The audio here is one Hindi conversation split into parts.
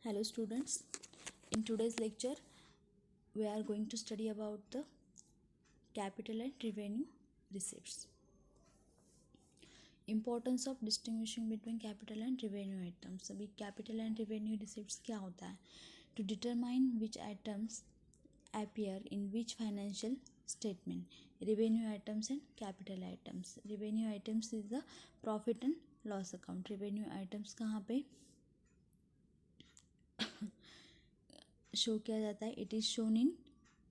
Hello students, in today's lecture we are going to study about the capital and revenue receipts. Importance of distinguishing between capital and revenue items. अभी capital and revenue receipts क्या होता है? To determine which items appear in which financial statement. Revenue items and capital items. Revenue items is the profit and loss account. Revenue items कहाँ पे शो किया जाता है? It is shown in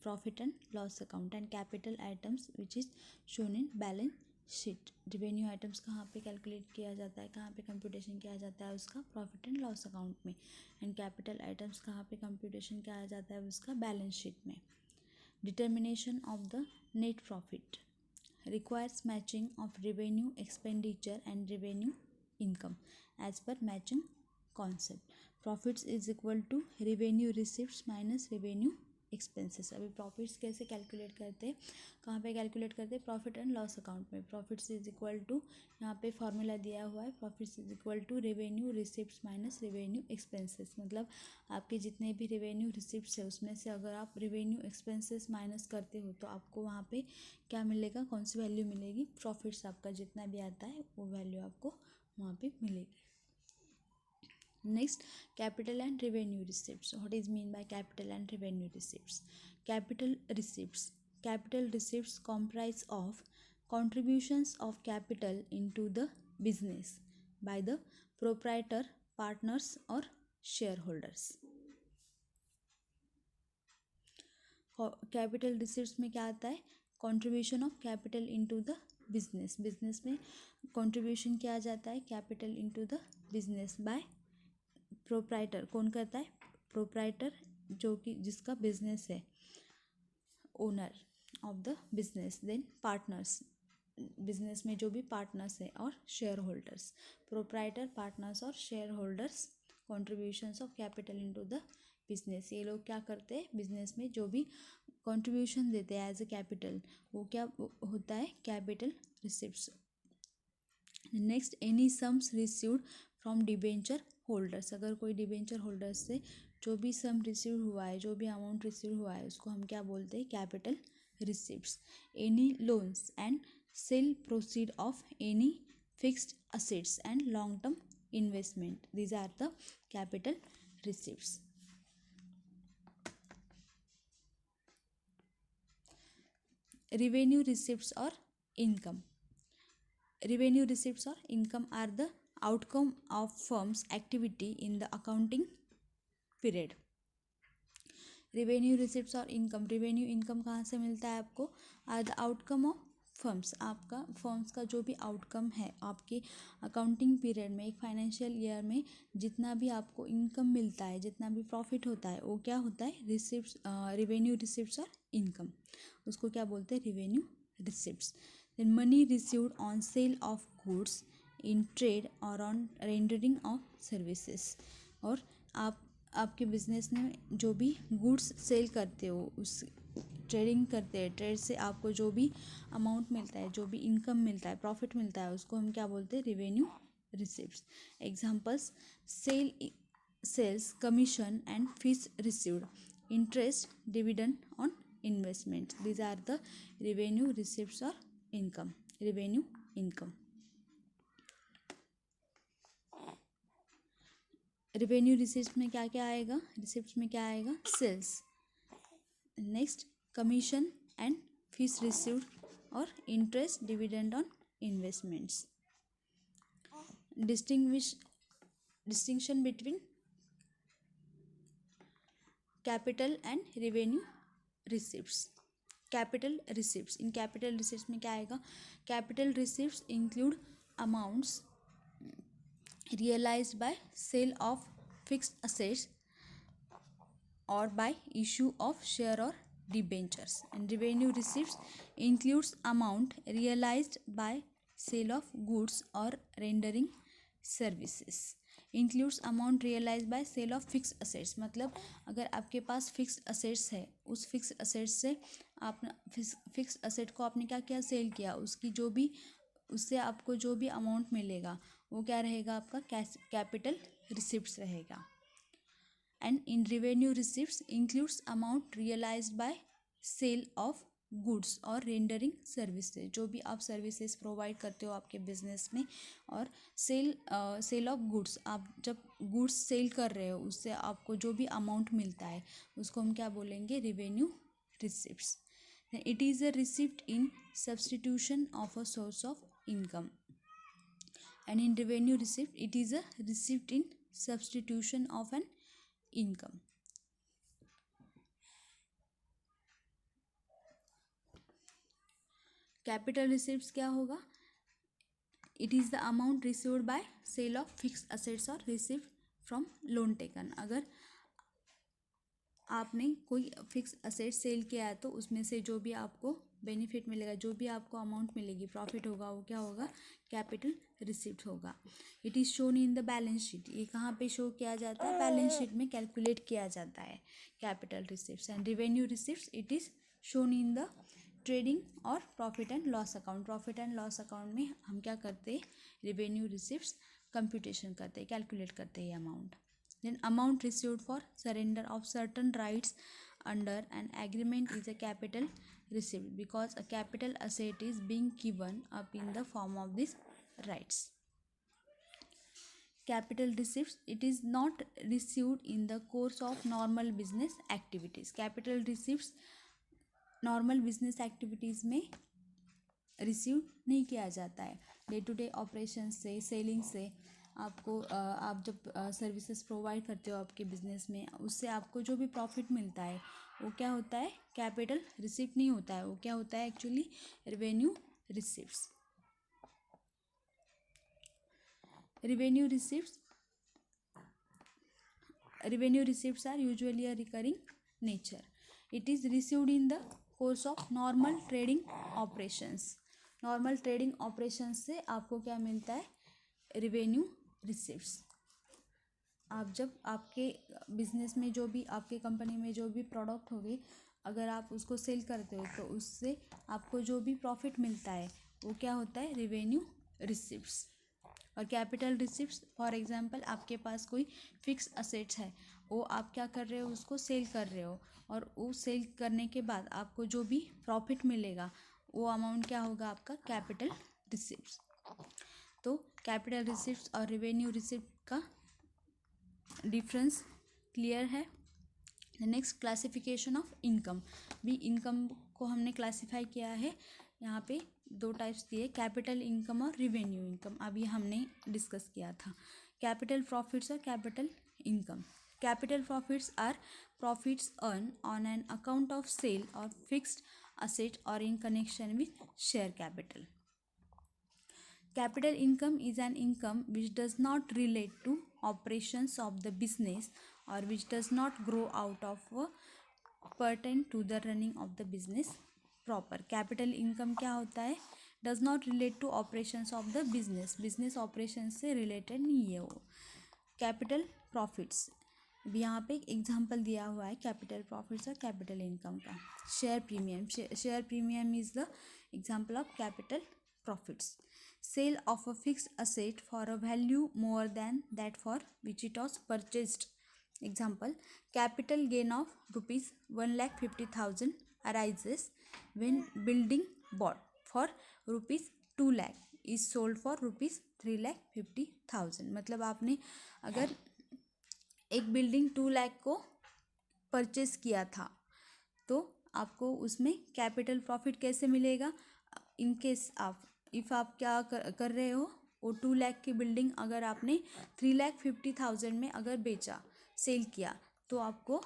profit and loss account and capital items which is shown in balance sheet. Revenue items कहाँ पे कैलकुलेट किया जाता है, कहाँ पे कंप्यूटेशन किया जाता है उसका? प्रॉफिट एंड लॉस अकाउंट में. एंड कैपिटल आइटम्स कहाँ पे कंप्यूटेशन किया जाता है उसका? बैलेंस शीट में. Determination of the net profit requires matching of revenue expenditure and revenue income as per matching concept. Profits is equal to revenue receipts minus revenue expenses. अभी प्रॉफिट्स कैसे कैलकुलेट करते हैं, कहाँ पे कैलकुलेट करते हैं? प्रॉफिट एंड लॉस अकाउंट में. प्रॉफिट्स इज इक्वल टू, यहाँ पे फॉर्मूला दिया हुआ है, profits is equal to revenue receipts minus revenue expenses. मतलब आपके जितने भी रेवेन्यू रिसिप्ट्स है उसमें से अगर आप रेवेन्यू एक्सपेंसेस माइनस करते हो तो आपको वहाँ पे क्या मिलेगा? कौन सी वैल्यू मिलेगी? प्रॉफिट्स आपका जितना भी आता है वो वैल्यू आपको वहाँ पे मिलेगी. Next, capital and revenue receipts. What is mean by capital and revenue receipts? Capital receipts. Capital receipts comprise of contributions of capital into the business by the proprietor, partners or shareholders. Capital receipts में क्या आता है? Contribution of capital into the business. Business में कंट्रीब्यूशन किया जाता है capital into the business by proprietor. कौन करता है? प्रोप्राइटर, जो कि जिसका बिजनेस है, owner of the business. Then partners, business में जो भी पार्टनर्स है, और शेयर होल्डर्स. प्रोप्राइटर, पार्टनर्स और shareholders contributions of capital into the business. ये लोग क्या करते हैं? बिजनेस में जो भी कंट्रीब्यूशन देते हैं एज ए कैपिटल, वो क्या होता है? Capital receipts. Next, any sums received from debenture holders. अगर कोई डिबेंचर होल्डर्स से जो भी सम रिसीव हुआ है, जो भी अमाउंट रिसीव हुआ है, उसको हम क्या बोलते हैं? Capital receipts. Any loans and sale proceed of any fixed assets and long term investment, these are the capital receipts. Revenue receipts or income. Revenue receipts or income are the outcome of firm's activity in the accounting period. Revenue receipts और income, revenue income कहाँ से मिलता है आपको? are the outcome of firms. आपका फर्म्स का जो भी आउटकम है आपके अकाउंटिंग पीरियड में, एक फाइनेंशियल ईयर में जितना भी आपको इनकम मिलता है, जितना भी प्रॉफिट होता है, वो क्या होता है? रिसिप्ट्स, रेवेन्यू रिसिप्ट्स और इनकम. उसको क्या बोलते हैं? Revenue receipts. Then money received on sale of goods in trade और ऑन रेंडरिंग ऑफ सर्विसेज. और आपके बिजनेस में जो भी गुड्स सेल करते हो, उस ट्रेडिंग करते हैं, ट्रेड से आपको जो भी अमाउंट मिलता है, जो भी इनकम मिलता है, प्रॉफिट मिलता है, उसको हम क्या बोलते हैं? Revenue receipts. Examples: sales, commission and fees received, interest, dividend on investment, these are the revenue receipts और income. Revenue income. Revenue receipts में क्या क्या आएगा? रिसिप्ट्स में क्या आएगा? Sales. Next, commission and fees received और interest, dividend on investments. Distinction between capital and revenue receipts. Capital receipts. In capital receipts में क्या आएगा? Capital receipts include amounts realized by sale of fixed assets or by issue of share or debentures. And revenue receipts includes amount realized by sale of goods or rendering services. Includes amount realized by sale of fixed assets. मतलब अगर आपके पास फिक्स्ड असेट्स है, उस फिक्स्ड असेट्स से आपने फिक्स्ड असेट को आपने क्या किया? सेल किया. उसकी जो भी, उससे आपको जो भी अमाउंट मिलेगा वो क्या रहेगा? आपका कैपिटल रिसिप्ट्स रहेगा. And in revenue receipts includes amount realised by sale of goods और रेंडरिंग सर्विसेज, जो भी आप सर्विसेज प्रोवाइड करते हो आपके बिजनेस में, और सेल ऑफ गुड्स, आप जब गुड्स सेल कर रहे हो उससे आपको जो भी अमाउंट मिलता है उसको हम क्या बोलेंगे, revenue receipts. It is a receipt in substitution of a source of income. And in revenue receipt, it is a receipt in substitution of an income. Capital receipts क्या होगा, it is the amount received by sale of fixed assets और रिसीव फ्रॉम लोन टेकन. अगर आपने कोई फिक्स असेट सेल किया है तो उसमें से जो भी आपको बेनिफिट मिलेगा, जो भी आपको अमाउंट मिलेगी, प्रॉफिट होगा, वो क्या होगा, कैपिटल रिसिप्ट होगा. It is shown in the balance sheet. ये कहाँ पे शो किया जाता है, बैलेंस शीट में कैलकुलेट किया जाता है capital receipts. And revenue receipts it is shown in the trading और profit and loss account. Profit and loss account में हम क्या करते हैं, रेवेन्यू रिसिप्ट्स कंप्यूटेशन करते हैं, कैलकुलेट करते हैं amount. Then amount received for surrender of certain rights under an agreement is a capital receipt because a capital asset is being given up in the form of these rights. Capital receipts, it is not received in the course of normal business activities. Capital receipts normal business activities में रिसीव नहीं किया जाता है. डे टू डे ऑपरेशन से, सेलिंग से आपको आप जब सर्विसेज प्रोवाइड करते हो आपके बिजनेस में, उससे आपको जो भी प्रॉफिट मिलता है वो क्या होता है, कैपिटल रिसिप्ट नहीं होता है, वो क्या होता है actually, revenue receipts. Revenue receipts are usually a recurring nature. It is received in the course of normal trading operations. Normal trading operations से आपको क्या मिलता है, रेवेन्यू रिसिप्ट्स. आप जब आपके बिजनेस में जो भी, आपके कंपनी में जो भी प्रोडक्ट होगी, अगर आप उसको सेल करते हो तो उससे आपको जो भी प्रॉफिट मिलता है वो क्या होता है, रेवेन्यू रिसिप्ट्स. और कैपिटल रिसिप्ट्स, फॉर एग्जांपल आपके पास कोई फिक्स असेट्स है, वो आप क्या कर रहे हो, उसको सेल कर रहे हो, और वो सेल करने के बाद आपको जो भी प्रॉफिट मिलेगा वो अमाउंट क्या होगा, आपका कैपिटल रिसिप्ट्स. तो कैपिटल रिसिप्ट्स और रेवेन्यू रिसिप्ट का डिफरेंस क्लियर है. Next, classification of income. भी इनकम को हमने क्लासिफाई किया है, यहाँ पे दो टाइप्स दिए, कैपिटल इनकम और रेवेन्यू इनकम. अभी हमने डिस्कस किया था कैपिटल प्रॉफिट्स और capital income. Capital profits are profits earn on an account of sale और fixed asset or in connection with share capital. Capital income is an income which does not relate to operations of the business or which does not grow out of pertain to the running of the business proper. Capital income क्या होता है, does not relate to operations of the business. business operations से related नहीं है वो. Capital profits, अभी यहाँ पे एक एग्जांपल दिया हुआ है कैपिटल प्रॉफिट्स और कैपिटल इनकम का. Share premium, share premium is the example of capital profits. Sale of a fixed asset for a value more than that for which it was purchased. Example, capital gain of ₹1,50,000 arises when building bought for ₹2 lakh is sold for ₹3,50,000. मतलब आपने अगर एक बिल्डिंग 2 लाख को परचेस किया था तो आपको उसमें कैपिटल प्रॉफिट कैसे मिलेगा, इन केस आप क्या कर रहे हो, वो 2 लाख की बिल्डिंग अगर आपने 3,50,000 में अगर बेचा, सेल किया, तो आपको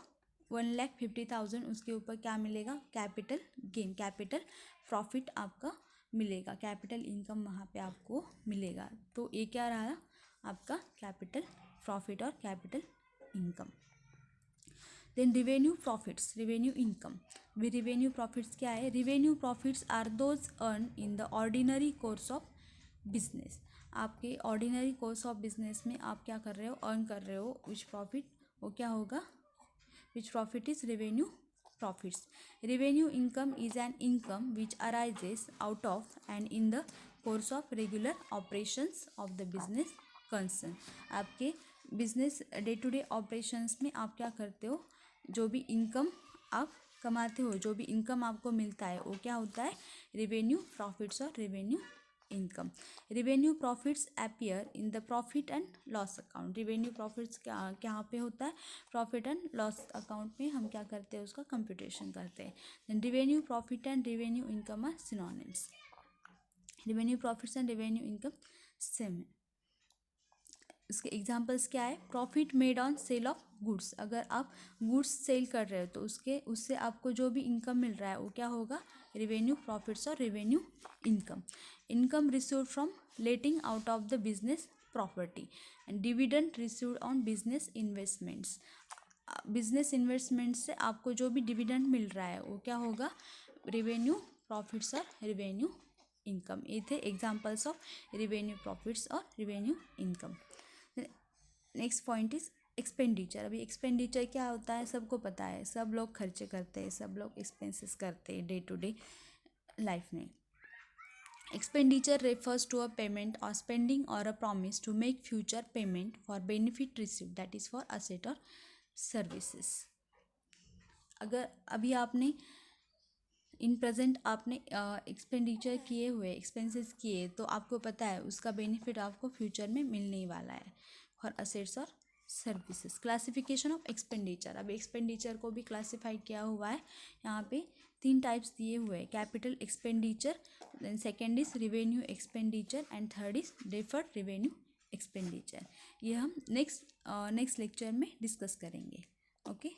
1,50,000 उसके ऊपर क्या मिलेगा, कैपिटल गेन, कैपिटल प्रॉफिट आपका मिलेगा, कैपिटल इनकम वहाँ पे आपको मिलेगा. तो ये क्या रहा आपका कैपिटल प्रॉफिट और capital income. Then revenue profits, revenue income. वे रेवेन्यू प्रॉफिट्स क्या है, revenue profits are those earn in the ordinary course of business. आपके ऑर्डिनरी कोर्स ऑफ बिजनेस में आप क्या कर रहे हो, अर्न कर रहे हो विच प्रॉफिट, वो क्या होगा, which profit is revenue profits. Revenue income is an income which arises out of and in the course of regular operations of the business concern. आपके business day to day operations में आप क्या करते हो, जो भी इनकम आप कमाते हो, जो भी इनकम आपको मिलता है वो क्या होता है, रेवेन्यू प्रॉफिट्स और revenue income. Revenue profits appear in the profit and loss account. Revenue profits कहाँ पे होता है, प्रॉफिट एंड लॉस अकाउंट में हम क्या करते हैं, उसका कंप्यूटेशन करते हैं। Then revenue profit and revenue income are synonyms. Revenue profits and revenue income same है। इसके एग्जांपल्स क्या है, profit made on sale of goods. अगर आप गुड्स सेल कर रहे हो तो उससे आपको जो भी इनकम मिल रहा है वो क्या होगा, रेवेन्यू प्रॉफिट्स और revenue income. Income received from letting out of the business property and dividend received on business investments. Business investment से आपको जो भी डिविडेंड मिल रहा है वो क्या होगा, रेवेन्यू प्रॉफिट्स और रेवेन्यू इनकम। ये थे एग्जांपल्स ऑफ रेवेन्यू प्रॉफिट्स और revenue income. Next point is expenditure. अभी एक्सपेंडिचर क्या होता है, सबको पता है, सब लोग खर्चे करते हैं, सब लोग एक्सपेंसेस करते हैं डे टू डे लाइफ में। Expenditure refers to a payment और स्पेंडिंग और a promise to make future payment for benefit receive, that is for asset और सर्विसेज। अगर अभी आपने इन प्रेजेंट आपने एक्सपेंडिचर किए हुए, एक्सपेंसेस किए, तो आपको पता है उसका बेनिफिट आपको फ्यूचर में मिलने ही वाला है फॉर असेट्स और सर्विसेज। Classification of expenditure. अब एक्सपेंडिचर को भी क्लासिफाई किया हुआ है, यहाँ पे 3 टाइप्स दिए हुए हैं, capital expenditure, then second is revenue expenditure and third is deferred revenue expenditure. ये हम नेक्स्ट लेक्चर में डिस्कस करेंगे। ओके।